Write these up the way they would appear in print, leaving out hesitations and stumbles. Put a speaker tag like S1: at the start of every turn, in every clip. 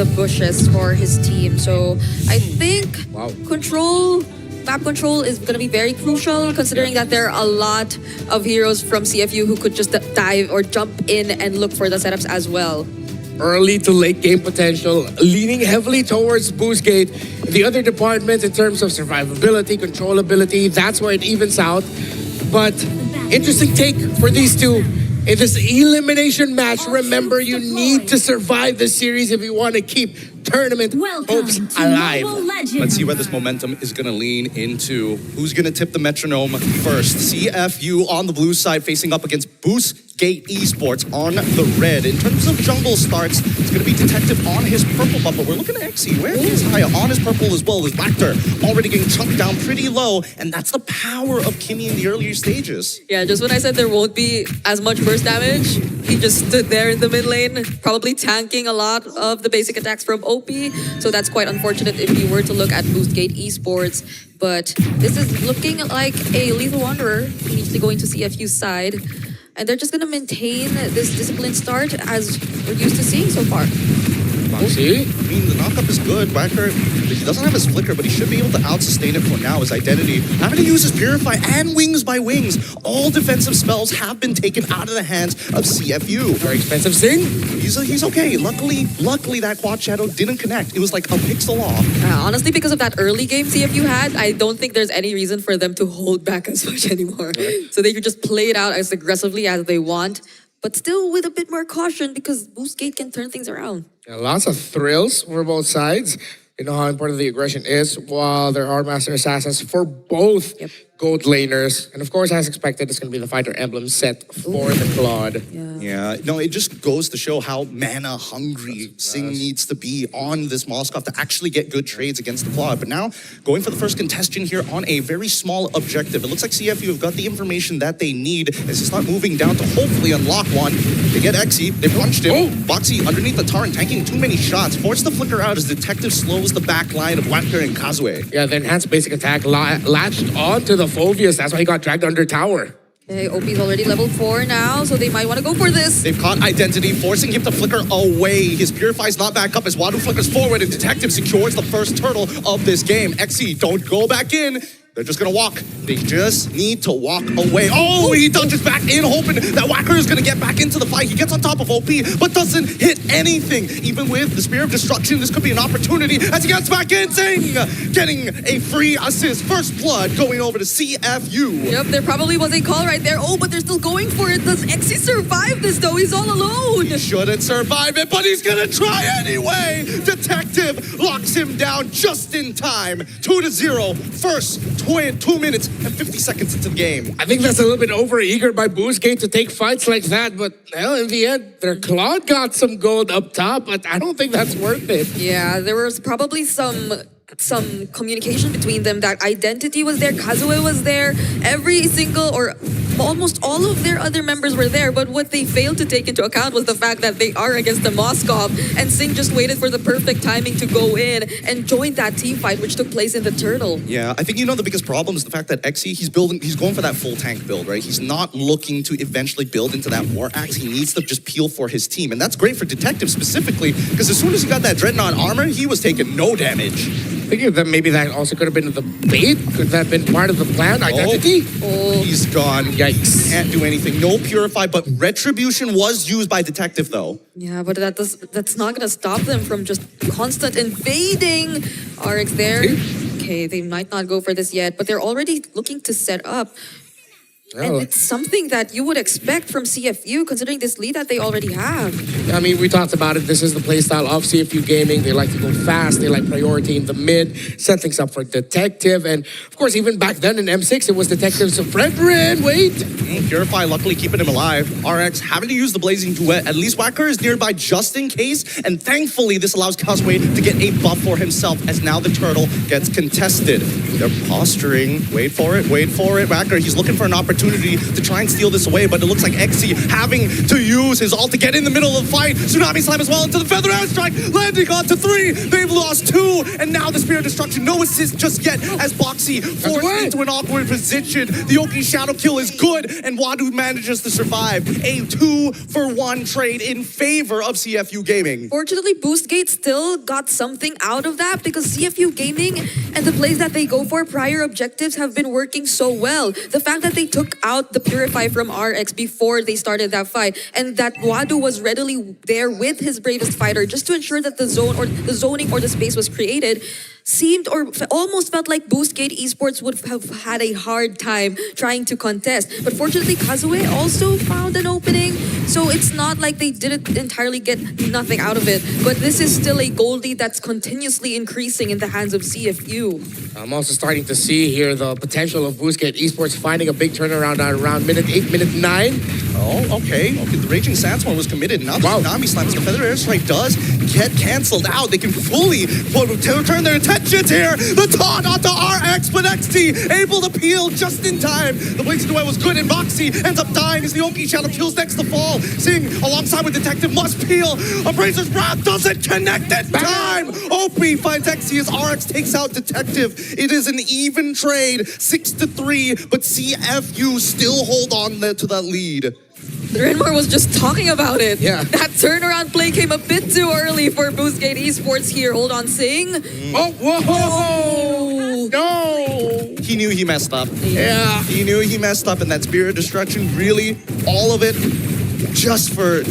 S1: the bushes for his team. So I think map control is going to be very crucial, considering that there are a lot of heroes from CFU who could just dive or jump in and look for the setups as well.
S2: Early to late game potential, leaning heavily towards Boostgate. The other departments in terms of survivability, controllability, that's where it evens out. But interesting take for these two. In this elimination match, remember you need to survive the series if you want to keep tournament hopes alive.
S3: Let's see where this momentum is going to lean into. Who's going to tip the metronome first? CFU on the blue side facing up against Boostgate Esports on the red. In terms of jungle starts, it's going to be Detective on his purple buff, but we're looking at Xe, where is Haya on his purple as well as Lactor, already getting chunked down pretty low, and that's the power of Kimmy in the earlier stages.
S1: Yeah, just when I said there won't be as much burst damage, he just stood there in the mid lane, probably tanking a lot of the basic attacks from OP. So that's quite unfortunate if you were to look at Boostgate Esports. But this is looking like a Lethal Wanderer immediately going to CFU's side. And they're just going to maintain this disciplined start as we're used to seeing so far.
S2: Moxie?
S3: I mean, the knockup is good. Wacker, he doesn't have his flicker, but he should be able to out-sustain it for now. His identity, having to use his Purify and Wings by Wings. All defensive spells have been taken out of the hands of CFU.
S2: Very expensive Sing.
S3: He's okay. Luckily that Quad Shadow didn't connect. It was like a pixel off.
S1: Honestly, because of that early game CFU had, I don't think there's any reason for them to hold back as much anymore. So they could just play it out as aggressively as they want, but still with a bit more caution because Boostgate can turn things around.
S2: Yeah, lots of thrills for both sides. You know how important the aggression is, while there are Master Assassins for both gold laners. And of course, as expected, it's going to be the Fighter Emblem set for the Claude.
S3: Yeah, no, it just goes to show how mana hungry Sing needs to be on this Moskov to actually get good trades against the Claude. But now, going for the first contestant here on a very small objective. It looks like CFU have got the information that they need as they start moving down to hopefully unlock one. They get Xe, they punched him. Boxy underneath the Tarn, tanking too many shots. Force the flicker out as Detective slows the back line of Wacker and Kazue.
S2: Yeah, the enhanced basic attack latched onto the Phobius. That's why he got dragged under tower.
S1: Okay, OP's already level 4 now, so they might want to go for this.
S3: They've caught Identity, forcing him to flicker away. His Purify's not back up as Wadu flickers forward and Detective secures the first turtle of this game. Xe, don't go back in. They're just gonna walk. They just need to walk away. Oh, he dodges back in, hoping that Wacker is gonna get back into the fight. He gets on top of OP, but doesn't hit anything. Even with the Spear of Destruction, this could be an opportunity as he gets back in, Sing, getting a free assist. First blood going over to CFU.
S1: Yep, there probably was a call right there. Oh, but they're still going for it. Does Xe survive this though? He's all alone.
S3: He shouldn't survive it, but he's gonna try anyway. Detective locks him down just in time. 2-0. First 2 minutes and 50 seconds into the game.
S2: I think that's a little bit over-eager by Boostgate to take fights like that, but well, in the end, their Claude got some gold up top, but I don't think that's worth it.
S1: Yeah, there was probably some communication between them. That Identity was there, Kazue was there, every single or almost all of their other members were there, but what they failed to take into account was the fact that they are against the Moskov, and Sing just waited for the perfect timing to go in and join that team fight which took place in the Turtle.
S3: Yeah, I think the biggest problem is the fact that Xe, he's going for that full tank build, right? He's not looking to eventually build into that War Axe. He needs to just peel for his team, and that's great for Detective specifically, because as soon as he got that Dreadnought armor, he was taking no damage.
S2: Thinking that maybe that also could have been the bait. Could that have been part of the plan? Identity?
S3: Oh, he's gone.
S2: Yikes.
S3: Can't do anything. No Purify, but Retribution was used by Detective, though.
S1: Yeah, but that's not going to stop them from just constant invading. RX there. Okay, they might not go for this yet, but they're already looking to set up. And it's something that you would expect from CFU, considering this lead that they already have.
S2: I mean, we talked about it. This is the playstyle of CFU Gaming. They like to go fast. They like priority in the mid, set things up for Detective. And, of course, even back then in M6, it was Detective's Brethren. Wait.
S3: Purify luckily keeping him alive. RX having to use the Blazing Duet. At least Wacker is nearby just in case. And thankfully, this allows Kazue to get a buff for himself as now the Turtle gets contested. They're posturing. Wait for it. Wacker, he's looking for an opportunity. opportunity to try and steal this away, but it looks like XC having to use his ult to get in the middle of the fight. Tsunami Slam as well into the Feather Airstrike, landing onto 3. They've lost 2, and now the Spear of Destruction. No assist just yet as Boxy forced into an awkward position. The Oki Shadow kill is good, and Wadu manages to survive. A 2-for-1 trade in favor of CFU Gaming.
S1: Fortunately, Boostgate still got something out of that because CFU Gaming and the plays that they go for, prior objectives, have been working so well. The fact that they took out the Purify from RX before they started that fight, and that Wadu was readily there with his bravest fighter just to ensure that the zone or the zoning or the space was created, seemed or almost felt like Boostgate Esports would have had a hard time trying to contest. But fortunately, Kazue also found an opening, so it's not like they didn't entirely get nothing out of it. But this is still a goal lead that's continuously increasing in the hands of CFU.
S2: I'm also starting to see here the potential of Boostgate Esports finding a big turnaround at around minute 8, minute 9.
S3: Oh, okay. The Raging Sandstorm was committed. Now the Tsunami Slams, the Feather Airstrike does get canceled out. They can fully turn their attentions here. The taunt onto RX, but XT able to peel just in time. The Blazing Duet was good, and Boxy ends up dying as the Oki Shadow kills next to fall. Sing alongside with Detective must peel. Abraser's Wrath doesn't connect in time. Opie finds XT as RX takes out Detective. It is an even trade, 6-3, but CFU still hold on to that lead.
S1: Renmar was just talking about it.
S2: Yeah.
S1: That turnaround play came a bit too early for Boostgate Esports here. Hold on, Sing.
S2: Oh, whoa! No!
S3: He knew he messed up.
S2: Yeah.
S3: He knew he messed up, and that Spirit of Destruction, really, all of it, just for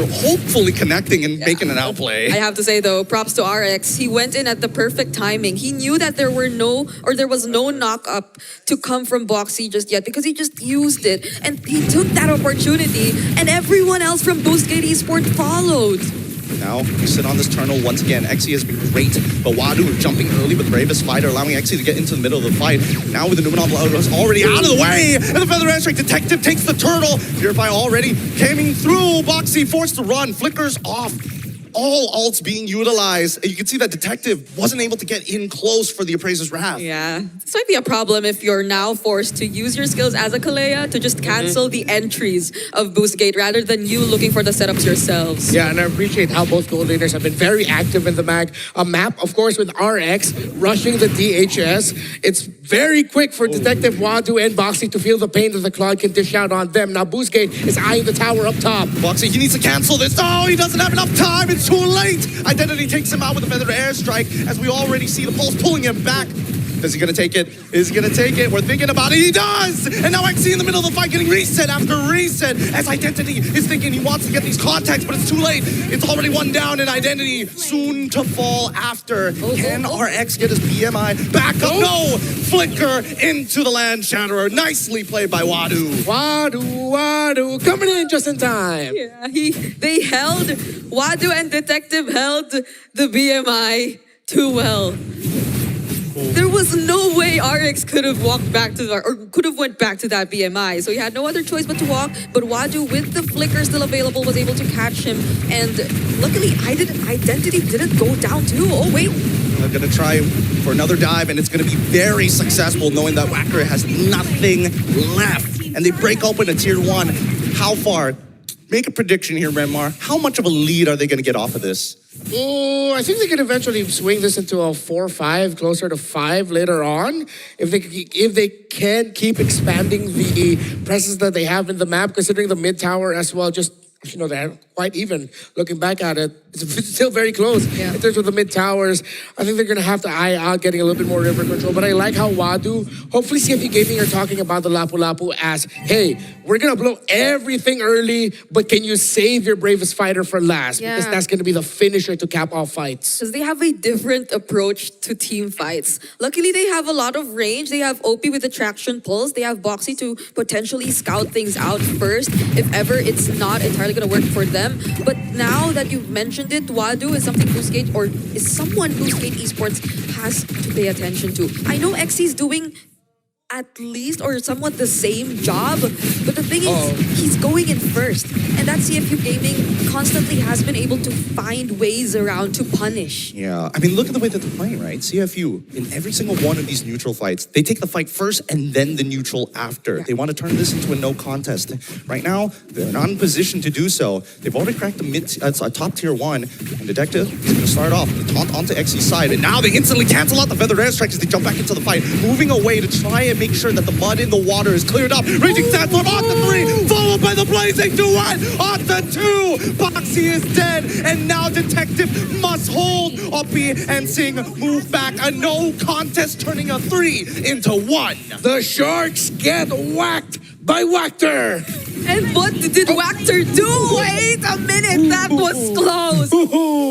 S3: hopefully connecting and making an outplay.
S1: I have to say though, props to RX. He went in at the perfect timing. He knew that there was no knock up to come from Boxy just yet because he just used it. And he took that opportunity, and everyone else from Boostgate Esports followed.
S3: Now, we sit on this turtle once again. XE has been great, but Wadu jumping early with Bravest Fighter, allowing XE to get into the middle of the fight. Now with the Numenor already out of the way, and the Feather Airstrike Detective takes the turtle. Purify already coming through. Boxy forced to run, flickers off. All ults being utilized. You can see that Detective wasn't able to get in close for the Appraiser's Wrath.
S1: Yeah, this might be a problem if you're now forced to use your skills as a Kalea to just cancel the entries of Boostgate rather than you looking for the setups yourselves.
S2: Yeah, and I appreciate how both gold leaders have been very active in the map. A map, of course, with RX rushing the DHS. It's very quick for Detective Wadu and Boxy to feel the pain that the Claude can dish out on them. Now Boostgate is eyeing the tower up top.
S3: Boxy, he needs to cancel this. Oh, he doesn't have enough time. It's too late. Identity takes him out with a Feather Airstrike as we already see the Pulse pulling him back. Is he gonna take it? Is he gonna take it? We're thinking about it. He does! And now XC in the middle of the fight getting reset after reset as Identity is thinking he wants to get these contacts, but it's too late. It's already one down, and Identity soon to fall after. Can RX get his BMI back up? No! Flicker into the Land Shatterer. Nicely played by Wadu.
S2: Wadu coming in just in time.
S1: Yeah, they held, Wadu and Detective held the BMI too well. There was no way RX could have walked back to or could have went back to that BMI. So he had no other choice but to walk. But Wadu, with the flicker still available, was able to catch him. And luckily, Identity didn't go down too. Oh, wait.
S3: They're going to try for another dive, and it's going to be very successful knowing that Wacker has nothing left. And they break open a tier 1. How far? Make a prediction here, Renmar. How much of a lead are they going to get off of this?
S2: Oh, I think they could eventually swing this into a 4-5, closer to 5 later on. If they can keep expanding the presence that they have in the map, considering the mid tower as well, just, you know, they're quite even. Looking back at it, it's still very close in terms of the mid towers. I think they're going to have to eye out getting a little bit more river control. But I like how Wadu, hopefully CFU Gaming are talking about the Lapu Lapu as, hey, we're going to blow everything early, but can you save your bravest fighter for last?
S1: Yeah.
S2: Because that's going to be the finisher to cap off fights.
S1: Because they have a different approach to team fights. Luckily, they have a lot of range. They have OP with the traction pulse. They have Boxy to potentially scout things out first if ever it's not entirely going to work for them. But now that you've mentioned it, Wadu is something Boostgate, or is someone Boostgate Esports has to pay attention to. I know XC's doing at least or somewhat the same job. But the thing is, he's going in first. And that CFU Gaming constantly has been able to find ways around to punish.
S3: Yeah, I mean, look at the way that they're playing, right? CFU, in every single one of these neutral fights, they take the fight first and then the neutral after.
S1: Yeah.
S3: They want to turn this into a no contest. Right now, they're not in position to do so. They've already cracked a top tier 1, and Detective is going to start off the taunt onto Xy's side, and now they instantly cancel out the feathered airstrike as they jump back into the fight, moving away to try and make sure that the mud in the water is cleared up. Raging Sandstorm on to 3, followed by the blazing duet on to 2. Boxy is dead, and now Detective must hold. Opie and Sing move back. A no contest, turning a 3 into 1.
S2: The Sharks get whacked by Wactor.
S1: And what did Wactor do? Wait a minute, that was close.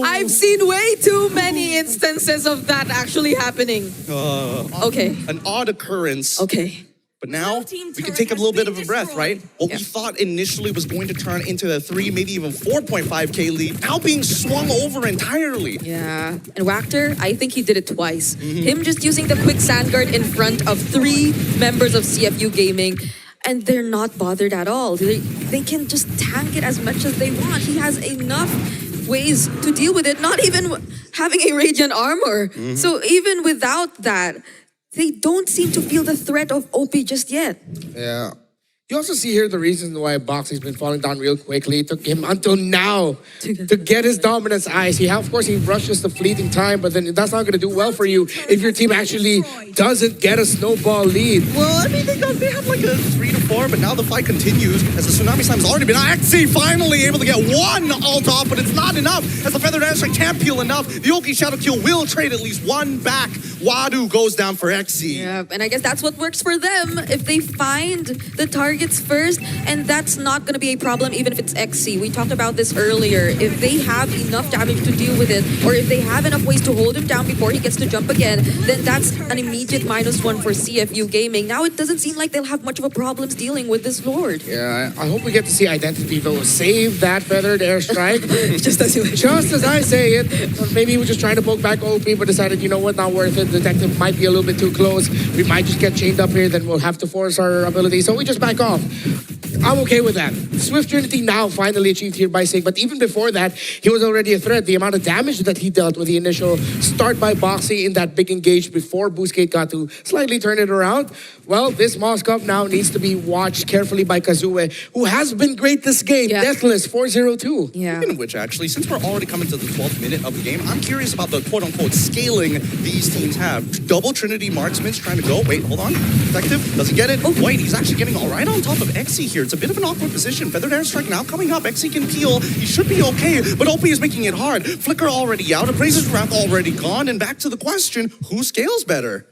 S1: I've seen way too many instances of that actually happening. Okay.
S3: An odd occurrence.
S1: Okay.
S3: But now, we can take a little bit of a breath, right? What we thought initially was going to turn into a 3, maybe even 4.5K lead, now being swung over entirely.
S1: Yeah. And Wactor, I think he did it twice. Him just using the quick sand guard in front of 3 members of CFU Gaming. And they're not bothered at all. They can just tank it as much as they want. He has enough ways to deal with it, not even having a Radiant armor. So even without that, they don't seem to feel the threat of OP just yet.
S2: Yeah. You also see here the reason why Boxy's been falling down real quickly. It took him until now to get his dominance eyes. Of course, he rushes the fleeting time, but then that's not going to do well for you if your team actually doesn't get a snowball lead.
S3: Well, I mean, they have like a 3 to 4, but now the fight continues as the Tsunami Slam's already been Xy finally able to get 1 ult off, but it's not enough as the Feathered Airstrike can't peel enough. The Oki Shadow Kill will trade at least 1 back. Wadu goes down for Xy.
S1: Yeah, and I guess that's what works for them. If they find the targets first, and that's not going to be a problem even if it's Xy. We talked about this earlier. If they have enough damage to deal with it, or if they have enough ways to hold him down before he gets to jump again, then that's an immediate -1 for CFU Gaming. Now it doesn't seem like they'll have much of a problem dealing with this Lord.
S2: Yeah, I hope we get to see Identity though. Save that feathered airstrike.
S1: Just
S2: Just as I say it. Or maybe he was just trying to poke back OP, but decided, you know what, not worth it. Detective might be a little bit too close. We might just get chained up here, then we'll have to force our ability. So we just back off. I'm okay with that. Swift Trinity now finally achieved here by Sig, but even before that, he was already a threat. The amount of damage that he dealt with the initial start by Boxy in that big engage before Boostgate got to slightly turn it around. Well, this Moskov now needs to be watched carefully by Kazue, who has been great this game.
S1: Yeah.
S2: Deathless 4-0-2.
S1: Yeah.
S3: Speaking of which, actually, since we're already coming to the 12th minute of the game, I'm curious about the quote-unquote scaling these teams have. Double Trinity Marksman's trying to go. Wait, hold on. Detective, does he get it? Oh, wait, he's actually getting all right on top of Xy here. It's a bit of an awkward position. Feathered Airstrike now coming up. Xy can peel. He should be okay, but OP is making it hard. Flicker already out. Abraser's Wrath already gone. And back to the question, who scales better?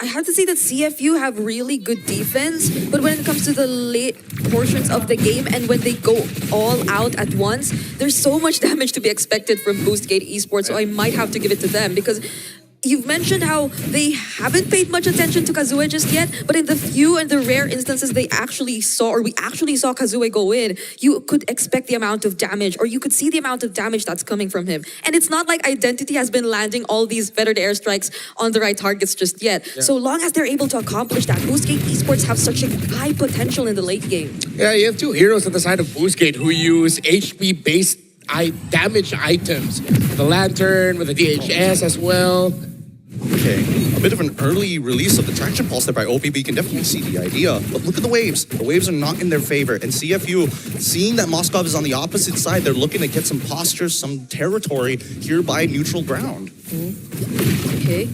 S1: I have to say that CFU have really good defense, but when it comes to the late portions of the game and when they go all out at once, there's so much damage to be expected from Boostgate Esports, so I might have to give it to them because you've mentioned how they haven't paid much attention to Kazue just yet, but in the few and the rare instances we actually saw Kazue go in, you could expect the amount of damage, or you could see the amount of damage that's coming from him. And it's not like Identity has been landing all these feathered airstrikes on the right targets just yet. Yeah. So long as they're able to accomplish that, Boostgate Esports have such a high potential in the late game.
S2: Yeah, you have 2 heroes at the side of Boostgate who use HP-based damage items. The Lantern, with the DHS as well.
S3: Okay, a bit of an early release of the traction pulse there by OPB can definitely see the idea. But look at the waves. The waves are not in their favor. And CFU, seeing that Moskov is on the opposite side, they're looking to get some posture, some territory here by neutral ground.
S1: Okay.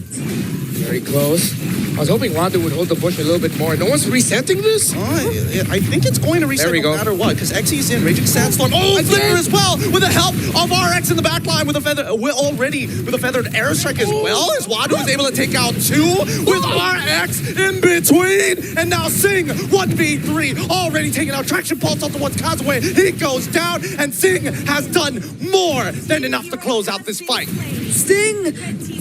S2: Very close. I was hoping Wanda would hold the bush a little bit more. No one's resetting this?
S3: I think it's going to reset no matter what, because Xy's in, Raging Sandstorm. Oh, Flicker as well, with the help of RX in the back line with a feather, already with a feathered airstrike as well, as Wadu is able to take out 2 with RX in between. And now Sing, 1v3, already taking out traction pulse off the one's Kazue. He goes down, and Sing has done more than enough to close out this fight.
S1: Sting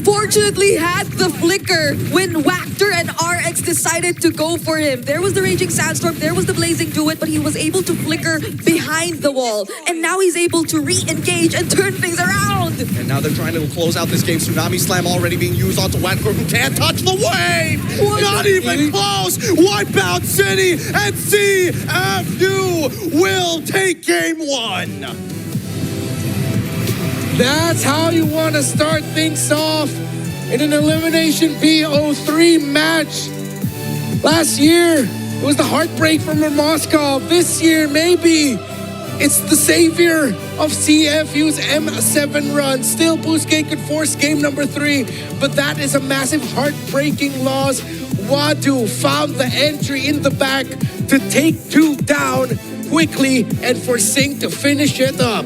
S1: fortunately had the flicker when Wactor and RX decided to go for him. There was the Raging Sandstorm, there was the Blazing Duet, but he was able to flicker behind the wall. And now he's able to re-engage and turn things around.
S3: And now they're trying to close out this game. Tsunami Slam already being used onto Wadcore, who can't touch the wave. Not even close. Wipeout City and CFU will take game 1.
S2: That's how you want to start things off in an Elimination BO3 match. Last year, it was the heartbreak from Moscow. This year, maybe it's the savior of CFU's M7 run. Still, Boostgate could force game number 3, but that is a massive heartbreaking loss. Wadu found the entry in the back to take 2 down quickly and for Sing to finish it up.